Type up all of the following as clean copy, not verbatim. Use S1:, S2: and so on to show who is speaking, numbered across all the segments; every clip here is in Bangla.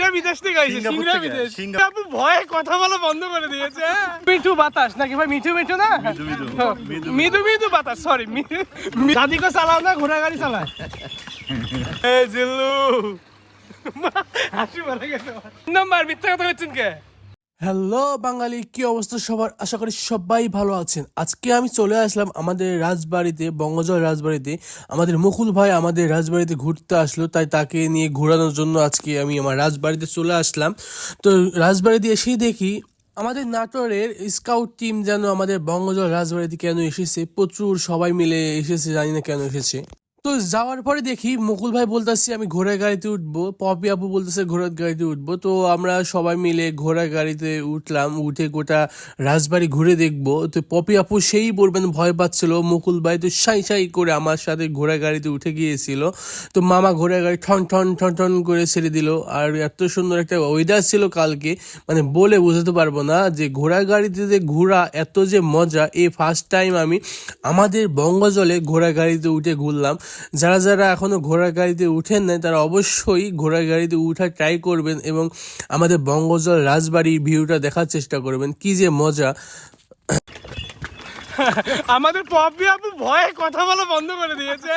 S1: সিংড়া বিদেশ থেকে আইছে, সিংড়া বিদেশ। আপু ভয়ে কথা বলা বন্ধ করে দিয়েছে। মিঠু বাতাস নাকি ভাই? মিঠু মিঠু না, মৃদু মৃদু বাতাস। সরি, দাদিকে চালাও না, ঘোড়া গাড়ি চালায়। এই জিল্লু হাসি মারা গেছে। নাম্বার মিথ্যা কথা বলছেন কে?
S2: হ্যালো বাঙালি, কি অবস্থা সবার? আশা করি সবাই ভালো আছেন। আজকে আমি চলে আসলাম আমাদের রাজবাড়িতে, বঙ্গজল রাজবাড়িতে। আমাদের মুকুল ভাই আমাদের রাজবাড়িতে ঘুরতে আসলো, তাই তাকে নিয়ে ঘোরানোর জন্য আজকে আমি আমার রাজবাড়িতে চলে আসলাম। তো রাজবাড়িতে এসেই দেখি আমাদের নাটোরের স্কাউট টিম যেন আমাদের বঙ্গজল রাজবাড়িতে কেন এসেছে, প্রচুর সবাই মিলে এসেছে, জানি না কেন এসেছে। তো যাওয়ার পরে দেখি মুকুল ভাই বলতেছি আমি ঘোড়ার গাড়িতে উঠবো, পপি আপু বলতেছে ঘোড়ার গাড়িতে উঠবো। তো আমরা সবাই মিলে ঘোড়ার গাড়িতে উঠলাম, উঠে গোটা রাজবাড়ি ঘুরে দেখবো। তো পপি আপু সেই বলবেন ভয় পাচ্ছিল, মুকুল ভাই তো সাই সাই করে আমার সাথে ঘোড়ার গাড়িতে উঠে গিয়েছিল। তো মামা ঘোড়ার গাড়ি ঠন ঠন ঠন ঠন করে ছেড়ে দিল। আর এত সুন্দর একটা ওয়েদার ছিল কালকে, মানে বলে বোঝাতে পারবো না যে ঘোড়ার গাড়িতে যে ঘোরা এত যে মজা। এই ফার্স্ট টাইম আমি আমাদের বঙ্গজলে ঘোড়ার গাড়িতে উঠে ঘুরলাম। যারা যারা এখনো ঘোড়ার গাড়িতে উঠেন নাই তারা অবশ্যই ঘোড়ার গাড়িতে উঠার ট্রাই করবেন এবং আমাদের বঙ্গজল রাজবাড়ির ভিউটা দেখার চেষ্টা করবেন, কি যে মজা।
S1: আমাদের পপি আপু ভয়ে কথা বলা বন্ধ করে দিয়েছে।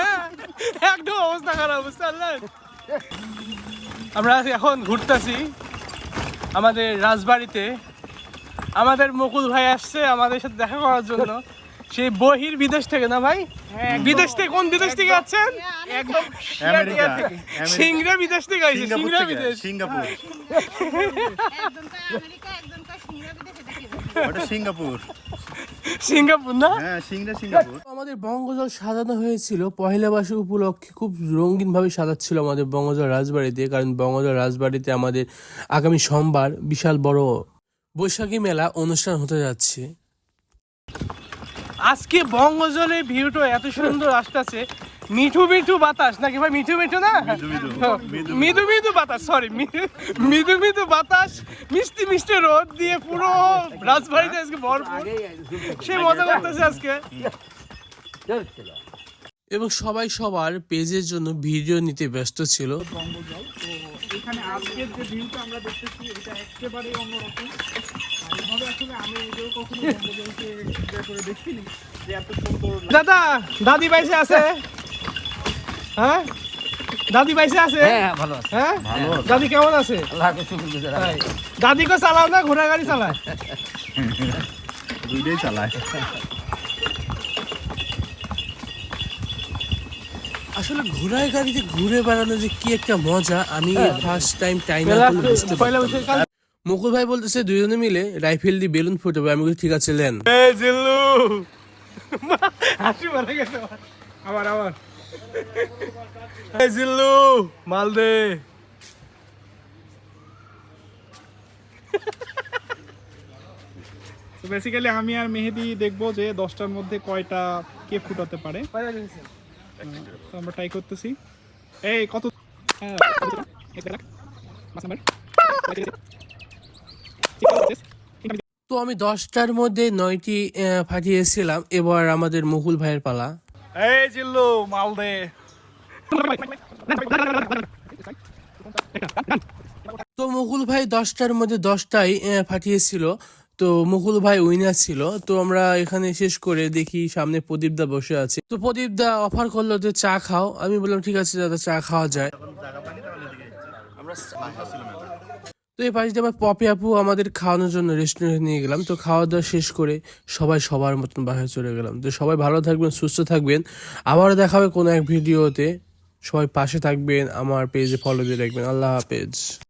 S1: একদম অবস্থা খারাপ, বুঝতে। আমরা এখন ঘুরতেছি আমাদের রাজবাড়িতে। আমাদের মুকুল ভাই আসছে আমাদের সাথে দেখা করার জন্য, সেই বহির বিদেশ থেকে। না ভাই, বিদেশ থেকে? কোন বিদেশ থেকে আছেন? একদম সিংড়া বিদেশ থেকে আইছে, সিংড়া বিদেশ,
S3: সিঙ্গাপুর। ওটা সিঙ্গাপুর,
S1: সিঙ্গাপুর না?
S3: হ্যাঁ সিঙ্গাপুর।
S2: আমাদের বঙ্গজল সাজানো হয়েছিল পহেলা বৈশাখ উপলক্ষে, খুব রঙিন ভাবে সাজাচ্ছিল আমাদের বঙ্গজল রাজবাড়িতে। কারণ বঙ্গজল রাজবাড়িতে আমাদের আগামী সোমবার বিশাল বড় বৈশাখী মেলা অনুষ্ঠান হতে যাচ্ছে।
S1: আজকে বঙ্গজলের ভিউটা এত সুন্দর আসতেছে। মিঠু মিঠু বাতাস নাকি ভাই? মিঠু মিঠু না, মৃদু মৃদু বাতাস। সরি, মৃদু মৃদু বাতাস, মিষ্টি মিষ্টি রোদ দিয়ে পুরো রাজবাড়িতে আজকে ভরপুর। সে মজা করতেছে আজকে।
S2: এবং সবাই সবার পেজের জন্য ভিডিও নিতে ব্যস্ত ছিল।
S4: এখানে আজকের যে ভিউটা আমরা দেখতেছি এটা একেবারে অন্যরকম। এইভাবে আসলে আমি এটাও কখনো বঙ্গজলকে এনজয় করে দেখিনি যে এত সুন্দর।
S1: দাদা, দাদি বাইসে আছে? হ্যাঁ, দাদি বাইসে আছে?
S5: হ্যাঁ ভালো আছে।
S1: হ্যাঁ, দাদি কেমন আছে?
S5: আল্লাহকে শুকর গুজার।
S1: দাদিকে চালাও না, ঘোড়া গাড়ি চালায়?
S3: দুইটাই চালায়।
S2: আসলে ঘোড়ার গাড়িতে ঘুরে বেড়ানো যে কি একটা মজা, আমি ফার্স্ট টাইম বুঝতে পারলাম। মুকুল ভাই বলতেছে দুজনে মিলে রাইফেল দিয়ে বেলুন ফুটাবে। আমি বলি ঠিক আছে লেন।
S1: এই জিল্লু হাসি মারা গেছে। আবার এই জিল্লু মাল দে।
S4: তো বেসিক্যালি আমি আর মেহেদি দেখবো যে 10টার মধ্যে কয়টা কে ফুটাতে পারে। তো আমরা ট্রাই করতেছি। এই কত?
S2: তো আমি 10টার মধ্যে 9টি ফাটিয়েছিলাম। এবার আমাদের মুকুল ভাইয়ের পালা।
S1: এই জিল্লু মাল দে।
S2: তো মুকুল ভাই 10টার মধ্যে 10টাই ফাটিয়েছিল। তো মুকুল ভাই উইনার ছিল। তো আমরা এখানে শেষ করে দেখি সামনে প্রদীপ দা বসে আছে। তো প্রদীপ দা অফার করলো যে চা খাও। আমি বললাম ঠিক আছে দাদা, চা খাওয়া যায়। তো এই পাশে আবার পপি আপু আমাদের খাওয়ানোর জন্য রেস্টুরেন্টে নিয়ে গেলাম। তো খাওয়া দাওয়া শেষ করে সবাই সবার মতন বাসায় চলে গেলাম। তো সবাই ভালো থাকবেন, সুস্থ থাকবেন। আবার দেখা হবে কোনো এক ভিডিওতে। সবাই পাশে থাকবেন, আমার পেজে ফলো দিয়ে রাখবেন। আল্লাহ হাফেজ।